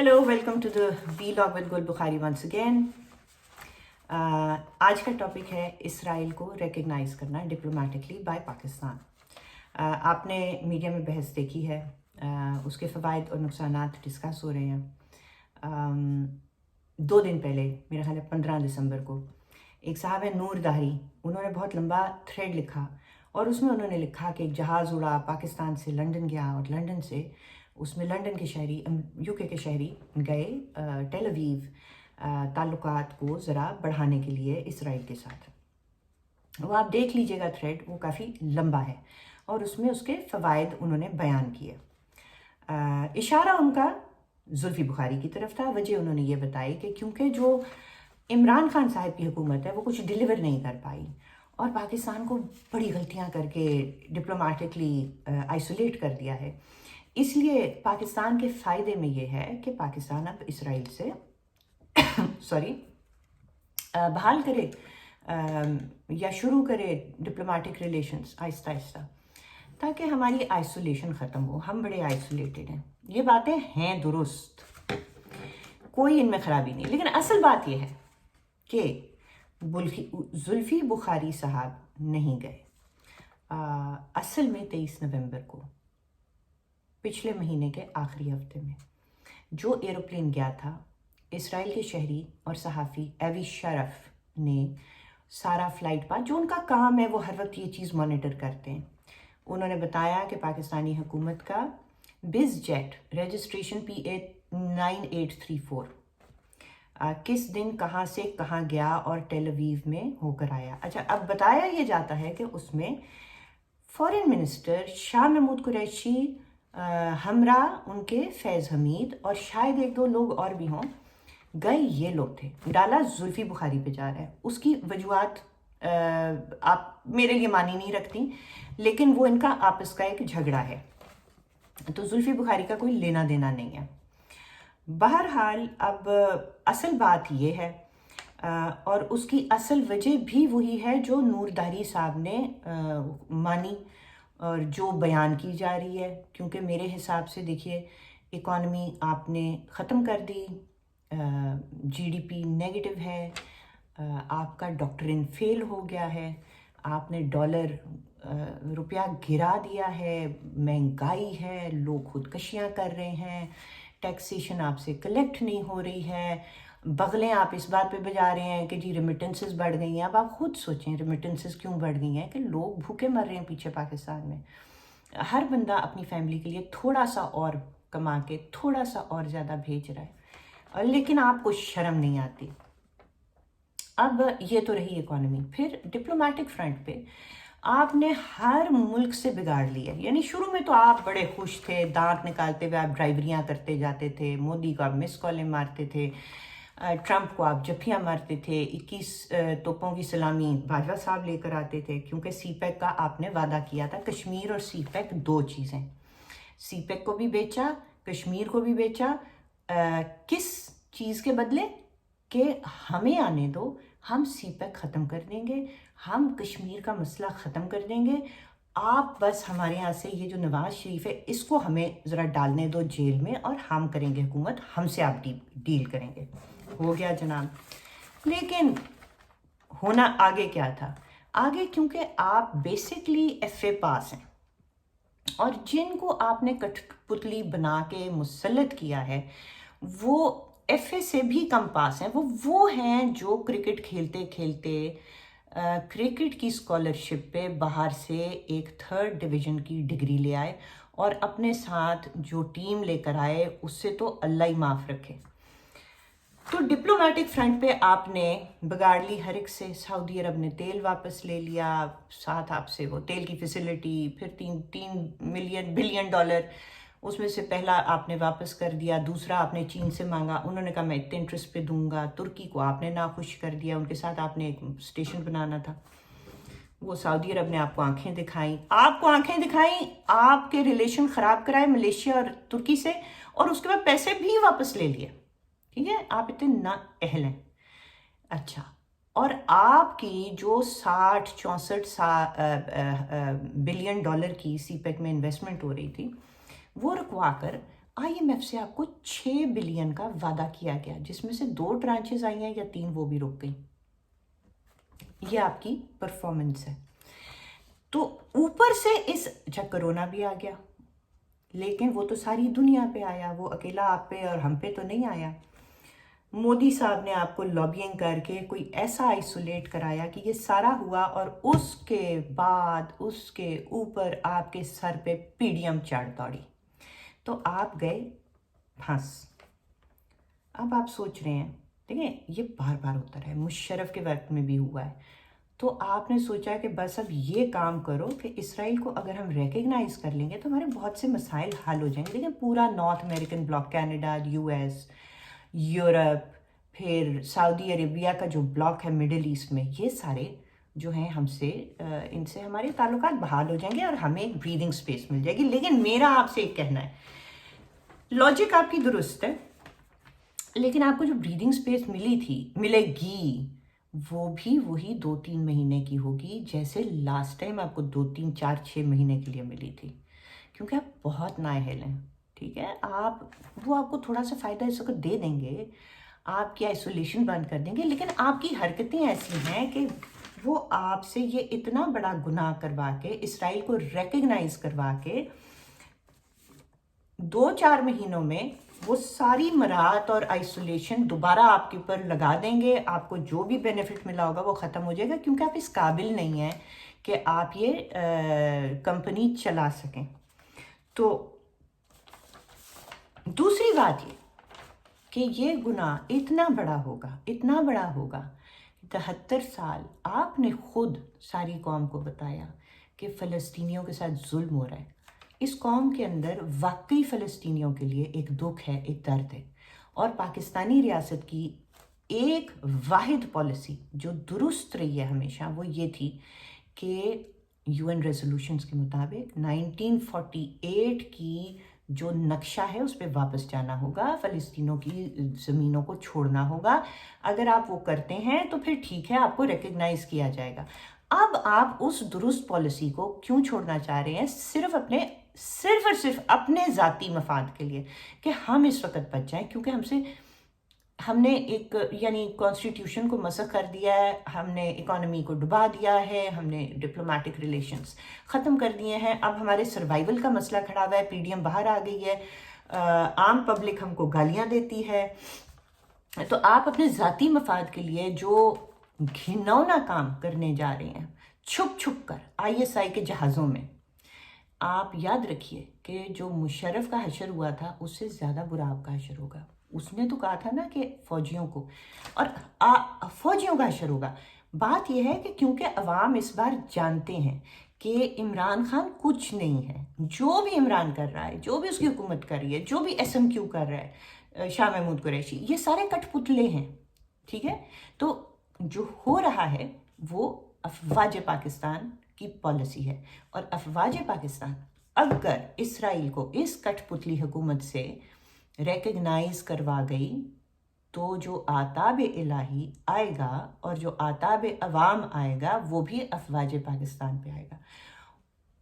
Hello, welcome to the vlog with Gul Bukhari once again. आज का topic है इसराइल को रिकग्नाइज करना डिप्लोमेटिकली बाय पाकिस्तान। आपने मीडिया में बहस देखी है, उसके फ़वाइद और नुकसानात डिस्कस हो रहे हैं। 2 दिन पहले, मेरा ख्याल है 15 दिसंबर को, एक साहब है नूर दाहरी, उन्होंने बहुत लंबा थ्रेड लिखा और उसमें उन्होंने लिखा कि एक जहाज़ उड़ा, पाकिस्तान से लंदन गया और लंदन से उसमें लंदन के शहरी, यूके के शहरी गए टेल अवीव ताल्लुकात को ज़रा बढ़ाने के लिए इसराइल के साथ। वो आप देख लीजिएगा, थ्रेड वो काफ़ी लंबा है और उसमें उसके फ़वाइद उन्होंने बयान किए। इशारा उनका जुल्फ़ी बुखारी की तरफ था। वजह उन्होंने ये बताई कि क्योंकि जो इमरान खान साहब की हुकूमत है वो कुछ डिलीवर नहीं कर पाई और पाकिस्तान को बड़ी गलतियां करके डिप्लोमेटिकली आइसोलेट कर दिया है, इसलिए पाकिस्तान के फ़ायदे में ये है कि पाकिस्तान अब इसराइल से बहाल करे या शुरू करे डिप्लोमेटिक रिलेशंस आहिस्ता आहिस्ता, ताकि हमारी आइसोलेशन ख़त्म हो। हम बड़े आइसोलेटेड हैं, ये बातें हैं दुरुस्त, कोई इनमें ख़राबी नहीं, लेकिन असल बात यह है कि जुल्फ़ी बुखारी साहब नहीं गए। असल में 23 नवंबर को, पिछले महीने के आखिरी हफ्ते में, जो एरोप्लेन गया था, इसराइल के शहरी और सहाफ़ी एवी शरफ ने सारा फ़्लाइट पास, जो उनका काम है वो हर वक्त ये चीज़ मॉनिटर करते हैं, उन्होंने बताया कि पाकिस्तानी हुकूमत का बिज़ जेट रजिस्ट्रेशन PA 9834 किस दिन कहाँ से कहाँ गया और टेल अवीव में होकर आया। अच्छा, अब बताया ये जाता है कि उसमें फॉरेन मिनिस्टर शाह महमूद कुरैशी, हमरा उनके फैज़ हमीद और शायद 1-2 लोग और भी हों, गए ये लोग थे। डाला जुल्फ़ी बुखारी पे जा रहा है, उसकी वजूहात आप मेरे लिए मानी नहीं रखती, लेकिन वो इनका आपस का एक झगड़ा है, तो जुल्फ़ी बुखारी का कोई लेना देना नहीं है। बहरहाल अब असल बात ये है, और उसकी असल वजह भी वही है जो नूर दाहरी साहब ने मानी और जो बयान की जा रही है, क्योंकि मेरे हिसाब से देखिए, इकॉनमी आपने ख़त्म कर दी, GDP नेगेटिव है, आपका डॉक्ट्रिन फेल हो गया है, आपने डॉलर रुपया गिरा दिया है, महंगाई है, लोग खुदकशियाँ कर रहे हैं, टैक्सेशन आपसे कलेक्ट नहीं हो रही है, बगलें आप इस बात पे बजा रहे हैं कि जी रेमिटेंसेस बढ़ गई हैं। अब आप खुद सोचें रेमिटेंसेस क्यों बढ़ गई हैं, कि लोग भूखे मर रहे हैं पीछे पाकिस्तान में। हर बंदा अपनी फैमिली के लिए थोड़ा सा और कमा के थोड़ा सा और ज़्यादा भेज रहा है, लेकिन आपको शर्म नहीं आती। अब ये तो रही इकॉनमी। फिर डिप्लोमेटिक फ्रंट पे आपने हर मुल्क से बिगाड़ लिया। यानी शुरू में तो आप बड़े खुश थे, दांत निकालते हुए आप ड्राइवरियाँ करते जाते थे, मोदी को आप मिस कॉलें मारते थे, ट्रंप को आप जफ्फियाँ मारते थे, 21 तोपों की सलामी बाजवा साहब लेकर आते थे, क्योंकि CPEC का आपने वादा किया था। कश्मीर और CPEC 2 चीज़ें, CPEC को भी बेचा, कश्मीर को भी बेचा। किस चीज़ के बदले? कि हमें आने दो, हम CPEC ख़त्म कर देंगे, हम कश्मीर का मसला ख़त्म कर देंगे, आप बस हमारे यहाँ से ये जो नवाज़ शरीफ है इसको हमें ज़रा डालने दो जेल में और हम करेंगे हुकूमत, हमसे आप डील करेंगे। हो गया जनाब। लेकिन होना आगे क्या था? आगे क्योंकि आप बेसिकली FA पास हैं और जिनको आपने कठपुतली बना के मुसल्लत किया है वो FA से भी कम पास हैं। वो हैं जो क्रिकेट खेलते खेलते क्रिकेट की स्कॉलरशिप पे बाहर से एक 3rd डिवीज़न की डिग्री ले आए और अपने साथ जो टीम लेकर आए उससे तो अल्लाह ही माफ़ रखे। तो डिप्लोमेटिक फ्रंट पे आपने बिगाड़ ली हर एक से। सऊदी अरब ने तेल वापस ले लिया, साथ आपसे वो तेल की फैसिलिटी, फिर 3 बिलियन डॉलर उसमें से पहला आपने वापस कर दिया, दूसरा आपने चीन से मांगा, उन्होंने कहा मैं इतने इंटरेस्ट पे दूंगा। तुर्की को आपने नाखुश कर दिया, उनके साथ आपने एक स्टेशन बनाना था, वो सऊदी अरब ने आपको आंखें दिखाई, आपके रिलेशन ख़राब कराए मलेशिया और तुर्की से, और उसके बाद पैसे भी वापस ले लिए। ठीक है, आप इतने ना अहल हैं। अच्छा, और आपकी जो 60-64 बिलियन डॉलर की CPEC में इन्वेस्टमेंट हो रही थी, वो रुकवा कर IMF से आपको 6 बिलियन का वादा किया गया, जिसमें से 2 ट्रांचेस आई हैं या 3 वो भी रुक गई। ये आपकी परफॉर्मेंस है। तो ऊपर से इस अच्छा कोरोना भी आ गया, लेकिन वो तो सारी दुनिया पे आया, वो अकेला आप पे और हम पे तो नहीं आया। मोदी साहब ने आपको लॉबिंग करके कोई ऐसा आइसोलेट कराया कि ये सारा हुआ, और उसके बाद उसके ऊपर आपके सर पे पीडीएम चढ़ दौड़ी, तो आप गए फंस। अब आप सोच रहे हैं, देखिए ये बार बार होता रहा है, मुशर्रफ के वक्त में भी हुआ है। तो आपने सोचा कि बस अब ये काम करो कि इसराइल को अगर हम रिकग्नाइज कर लेंगे तो हमारे बहुत से मसाइल हल हो जाएंगे। लेकिन पूरा north American block, Canada, US, Europe, फिर सऊदी अरेबिया का जो ब्लॉक है मिडिल ईस्ट में, ये सारे जो हैं हमसे इनसे हमारे ताल्लुकात बहाल हो जाएंगे और हमें एक ब्रीदिंग स्पेस मिल जाएगी। लेकिन मेरा आपसे एक कहना है, लॉजिक आपकी दुरुस्त है, लेकिन आपको जो ब्रीदिंग स्पेस मिलेगी वो भी वही 2-3 महीने की होगी, जैसे लास्ट टाइम आपको 2-3-4-6 महीने के लिए मिली थी, क्योंकि आप बहुत नाअहल हैं। ठीक है, वो आपको थोड़ा सा फ़ायदा इस वक्त दे देंगे, आपकी आइसोलेशन बंद कर देंगे, लेकिन आपकी हरकतें ऐसी हैं कि वो आपसे ये इतना बड़ा गुनाह करवा के, इसराइल को रिकग्नाइज करवा के 2-4 महीनों में वो सारी मराहत और आइसोलेशन दोबारा आपके ऊपर लगा देंगे। आपको जो भी बेनिफिट मिला होगा वो ख़त्म हो जाएगा, क्योंकि आप इस काबिल नहीं हैं कि आप ये कंपनी चला सकें। तो दूसरी बात ये कि ये गुनाह इतना बड़ा होगा, 73 साल आपने खुद सारी कौम को बताया कि फ़लस्तीनियों के साथ जुल्म हो रहा है। इस कौम के अंदर वाकई फ़लस्तीनियों के लिए एक दुख है, एक दर्द है, और पाकिस्तानी रियासत की एक वाहिद पॉलिसी जो दुरुस्त रही है हमेशा, वो ये थी कि UN रेजोल्यूशंस के मुताबिक 1948 की जो नक्शा है उस पर वापस जाना होगा, फ़लस्तीनों की ज़मीनों को छोड़ना होगा। अगर आप वो करते हैं तो फिर ठीक है, आपको रिकग्नाइज़ किया जाएगा। अब आप उस दुरुस्त पॉलिसी को क्यों छोड़ना चाह रहे हैं? सिर्फ और सिर्फ अपने ज़ाती मफाद के लिए, कि हम इस वक्त बच जाएं, क्योंकि हमने एक यानी कॉन्स्टिट्यूशन को मसख कर दिया है, हमने इकोनॉमी को डुबा दिया है, हमने डिप्लोमेटिक रिलेशंस ख़त्म कर दिए हैं। अब हमारे सर्वाइवल का मसला खड़ा हुआ है, पीडीएम बाहर आ गई है, आम पब्लिक हमको गालियाँ देती है। तो आप अपने ज़ाती मफाद के लिए जो घिनौना काम करने जा रहे हैं, छुप छुप कर ISI के जहाज़ों में, आप याद रखिए कि जो मुशर्रफ का हशर हुआ था उससे ज़्यादा बुरा आपका हशर होगा। उसने तो कहा था ना कि फ़ौजियों को, और फ़ौजियों का हशर होगा। बात यह है कि क्योंकि अवाम इस बार जानते हैं कि इमरान खान कुछ नहीं है, जो भी इमरान कर रहा है, जो भी उसकी हुकूमत कर रही है, जो भी SMQ कर रहा है, शाह महमूद कुरैशी, ये सारे कठपुतले हैं। ठीक है, तो जो हो रहा है वो अफवाज पाकिस्तान की पॉलिसी है, और अफवाज पाकिस्तान अगर इसराइल को इस कठपुतली हुकूमत से रिकग्नाइज करवा गई तो जो आताब इलाही आएगा और जो आताब अवाम आएगा वो भी अफवाज पाकिस्तान पे आएगा।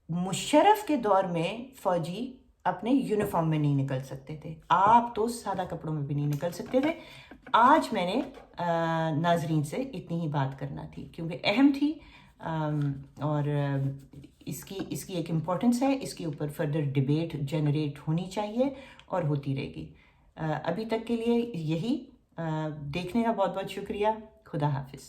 मुशर्रफ के दौर में फ़ौजी अपने यूनिफॉर्म में नहीं निकल सकते थे, आप तो सादा कपड़ों में भी नहीं निकल सकते थे। आज मैंने नाजरीन से इतनी ही बात करना थी, क्योंकि अहम थी, और इसकी एक इम्पोर्टेंस है, इसके ऊपर फर्दर डिबेट जनरेट होनी चाहिए और होती रहेगी। अभी तक के लिए यही। देखने का बहुत बहुत शुक्रिया। खुदा हाफिज़।